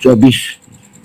24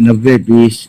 90-20,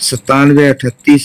9738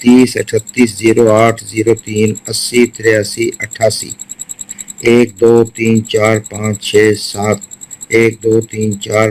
30, 38, 08, 03, 80, 83, 88, 1, 2, 3, 4, 5, 6, 7, 1, 2, 3, 4,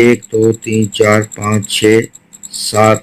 1, 2, 3, 4, 5, 6, 7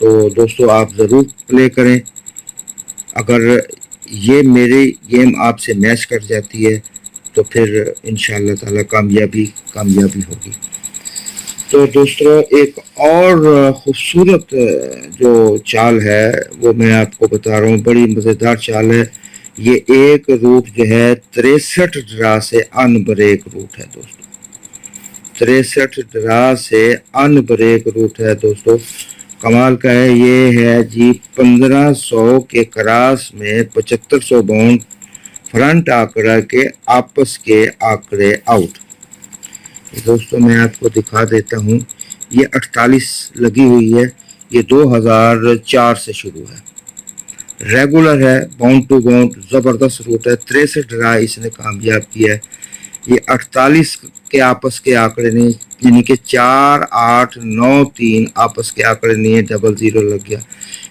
تو دوستو آپ ضرور پلے کریں. اگر یہ میری گیم آپ سے میچ کر جاتی ہے تو پھر انشاءاللہ تعالی کامیابی ہوگی. تو دوستو ایک اور خوبصورت جو چال ہے وہ میں آپ کو بتا رہا ہوں, بڑی مزیدار چال ہے. یہ ایک روٹ جو ہے 63 ڈرا سے ان بریک روٹ ہے دوستو, 63 ڈرا سے ان بریک روٹ ہے دوستو. کمال کا ہے یہ ہے جی 1500 کے کراس میں 7500 باؤنڈ فرنٹ آنکڑا کے آپس کے آنکڑے آؤٹ. دوستو میں آپ کو دکھا دیتا ہوں, یہ 48 لگی ہوئی ہے, یہ 2004 سے شروع ہے, ریگولر ہے, باؤنڈ ٹو باؤنڈ زبردست روٹ ہے. 63 ڈرا اس نے کامیاب کیا ہے. یہ 48 کے آپس کے آنکڑے نہیں, یعنی کہ 4 8 9 3 آپس کے آنکڑے نہیں ہے, 00 لگ گیا.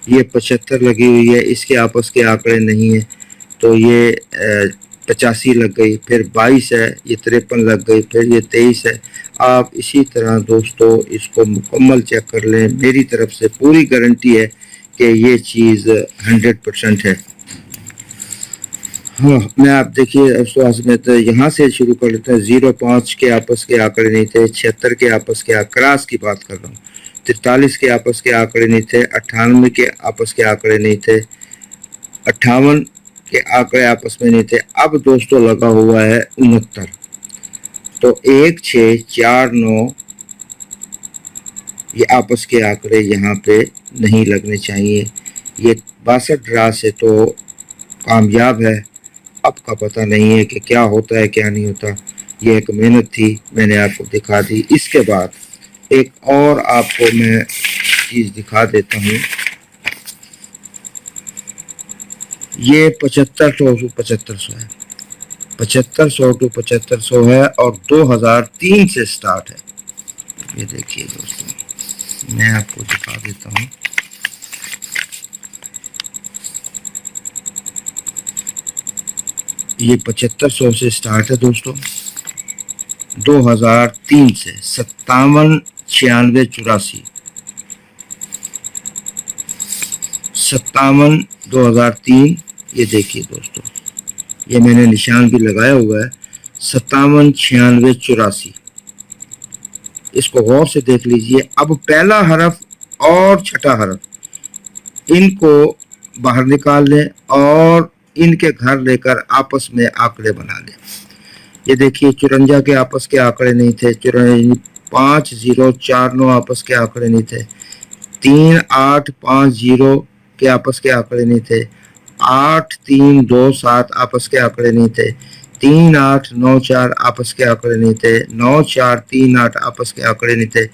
یہ 75 لگی ہوئی ہے, اس کے آپس کے آنکڑے نہیں ہیں, تو یہ 85 لگ گئی. پھر 22 ہے, یہ 53 لگ گئی. پھر یہ 23 ہے. آپ اسی طرح دوستو اس کو مکمل چیک کر لیں, میری طرف سے پوری گارنٹی ہے کہ یہ چیز 100% ہے. ہاں میں آپ دیکھیے یہاں سے شروع کر لیتے ہیں. 05 کے آپس کے آنکڑے نہیں تھے, 76 کے آپس کے کراس کی بات کر رہا ہوں, 43 کے آپس کے آنکڑے نہیں تھے, 98 کے آپس کے آنکڑے نہیں تھے, 58 کے آنکڑے آپس میں نہیں تھے. اب دوستو لگا ہوا ہے 69, تو 1 6 4 9 یہ آپس کے آنکڑے یہاں پہ نہیں لگنے چاہیے. یہ 62 ڈرا سے تو کامیاب ہے. اب کا پتہ نہیں ہے کہ کیا ہوتا ہے کیا نہیں ہوتا. یہ ایک محنت تھی, میں نے آپ کو دکھا دی. اس کے بعد ایک اور آپ کو میں چیز دکھا دیتا ہوں. یہ 7500 to 7500 ہے, 7500 to 7500 ہے اور 2003 سے سٹارٹ ہے. یہ دیکھیے دوستو میں آپ کو دکھا دیتا ہوں. یہ 7500 سے سٹارٹ ہے دوستو, 2003 سے 57 96 84 57 2003. یہ دیکھیے دوستو, یہ میں نے نشان بھی لگایا ہوا ہے, 57 96 84. اس کو غور سے دیکھ لیجئے. اب پہلا حرف اور چھٹا حرف ان کو باہر نکال لیں اور ان کے گھر لے کر آپس میں آنکڑے بنا لیں. یہ دیکھیے 54 کے آپس کے آنکڑے نہیں تھے, 5 0 4 9 آپس کے آنکڑے نہیں تھے, 3 8 5 0 کے آپس کے آنکڑے نہیں تھے, 8 3 2 7 آپس کے آنکڑے نہیں تھے, 3 8 9 4 آپس کے آنکڑے نہیں تھے, 9 4 3 8 آپس کے آنکڑے نہیں تھے,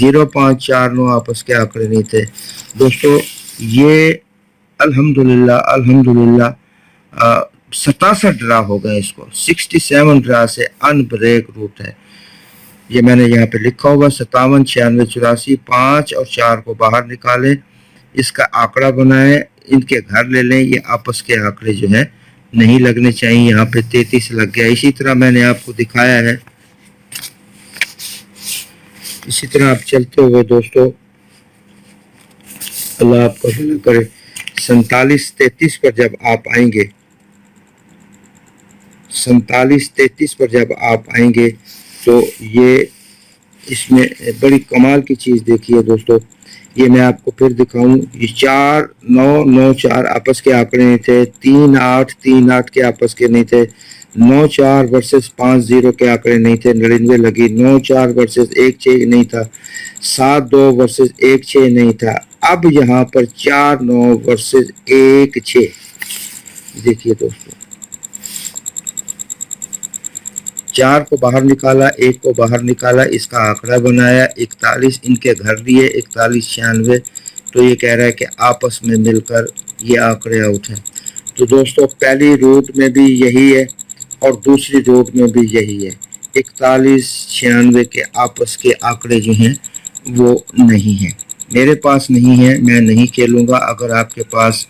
0 5 4 9 آپس کے آنکڑے نہیں تھے. دوستو یہ الحمدللہ 67 ڈرا ہو گئے. اس کو 67 ڈرا سے ان بریک روٹ ہے. یہ میں نے یہاں پہ لکھا ہوگا 57 96 84. 5 اور 4 کو باہر نکالیں, اس کا آنکڑا بنائیں, ان کے گھر لے لیں. یہ آپس کے آنکڑے جو ہیں نہیں لگنے چاہیے. یہاں پہ 33 لگ گیا. اسی طرح میں نے آپ کو دکھایا ہے, اسی طرح آپ چلتے ہوئے دوستو اللہ آپ کو بھلا کرے. 47 33 پر جب آپ آئیں گے, 47 33 پر جب آپ آئیں گے تو یہ اس میں بڑی کمال کی چیز دیکھیے دوستو. یہ میں آپ کو پھر دکھاؤں. یہ 4 9 9 4 آپس کے آنکڑے نہیں تھے, 3 8 3 8 کے آپس کے نہیں تھے, 9 4 ورسز 5 0 کے آنکڑے نہیں تھے, 99 لگی. 9 4 ورسز 1 6 نہیں تھا, 7 2 ورسز 1 6 نہیں تھا. اب یہاں پر 4 9 ورسز 1 6. دیکھیے دوستو 4 کو باہر نکالا, 1 کو باہر نکالا, اس کا آنکڑا بنایا 41, ان کے گھر لیے 41 96. تو یہ کہہ رہا ہے کہ آپس میں مل کر یہ آنکڑے آؤٹ ہیں. تو دوستو پہلی روٹ میں بھی یہی ہے اور دوسری روٹ میں بھی یہی ہے. 41 96 کے آپس کے آنکڑے جو ہیں وہ نہیں ہیں. میرے پاس نہیں ہے, میں نہیں کھیلوں گا. اگر آپ کے پاس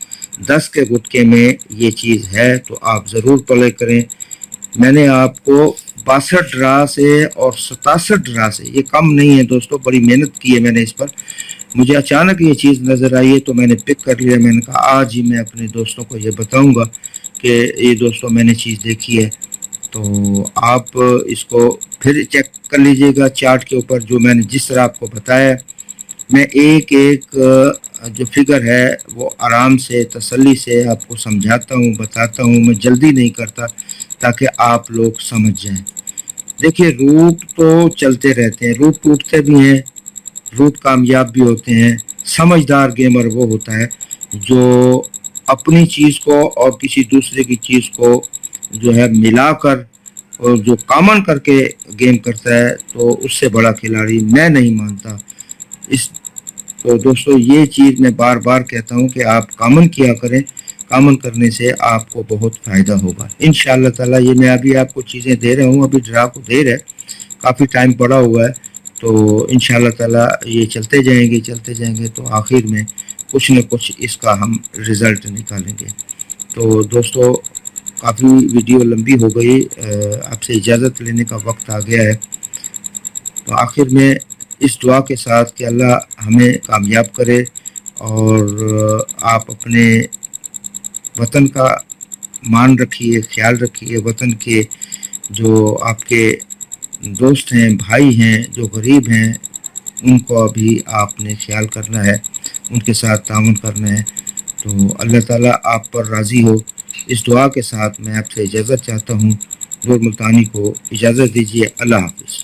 10 کے گٹکے میں یہ چیز ہے تو آپ ضرور پلے کریں. میں نے آپ کو 62 ڈرا سے اور 67 ڈرا سے, یہ کم نہیں ہے دوستو, بڑی محنت کی ہے میں نے اس پر. مجھے اچانک یہ چیز نظر آئی ہے تو میں نے پک کر لیا. میں نے کہا آج ہی میں اپنے دوستوں کو یہ بتاؤں گا کہ یہ دوستوں میں نے چیز دیکھی ہے. تو آپ اس کو پھر چیک کر لیجئے گا چارٹ کے اوپر جو میں نے جس طرح آپ کو بتایا ہے. میں ایک جو فگر ہے وہ آرام سے تسلی سے آپ کو سمجھاتا ہوں, بتاتا ہوں. میں جلدی نہیں کرتا تاکہ آپ لوگ سمجھ جائیں. دیکھیے روٹ تو چلتے رہتے ہیں, روٹ ٹوٹتے بھی ہیں, روٹ کامیاب بھی ہوتے ہیں. سمجھدار گیمر وہ ہوتا ہے جو اپنی چیز کو اور کسی دوسرے کی چیز کو جو ہے ملا کر اور جو کامن کر کے گیم کرتا ہے, تو اس سے بڑا کھلاڑی میں نہیں مانتا. تو دوستو یہ چیز میں بار بار کہتا ہوں کہ آپ کامن کیا کریں. کامن کرنے سے آپ کو بہت فائدہ ہوگا انشاءاللہ تعالی. یہ میں ابھی آپ کو چیزیں دے رہا ہوں, ابھی ڈرا کو دیر ہے, کافی ٹائم پڑا ہوا ہے. تو انشاءاللہ تعالی یہ چلتے جائیں گے تو آخر میں کچھ نہ کچھ اس کا ہم رزلٹ نکالیں گے. تو دوستو کافی ویڈیو لمبی ہو گئی, آپ سے اجازت لینے کا وقت آ گیا ہے. تو آخر میں اس دعا کے ساتھ کہ اللہ ہمیں کامیاب کرے اور آپ اپنے وطن کا مان رکھیے, خیال رکھیے. وطن کے جو آپ کے دوست ہیں, بھائی ہیں, جو غریب ہیں, ان کو بھی آپ نے خیال کرنا ہے, ان کے ساتھ تعاون کرنا ہے. تو اللہ تعالیٰ آپ پر راضی ہو. اس دعا کے ساتھ میں آپ سے اجازت چاہتا ہوں. نور ملتانی کو اجازت دیجیے. اللہ حافظ.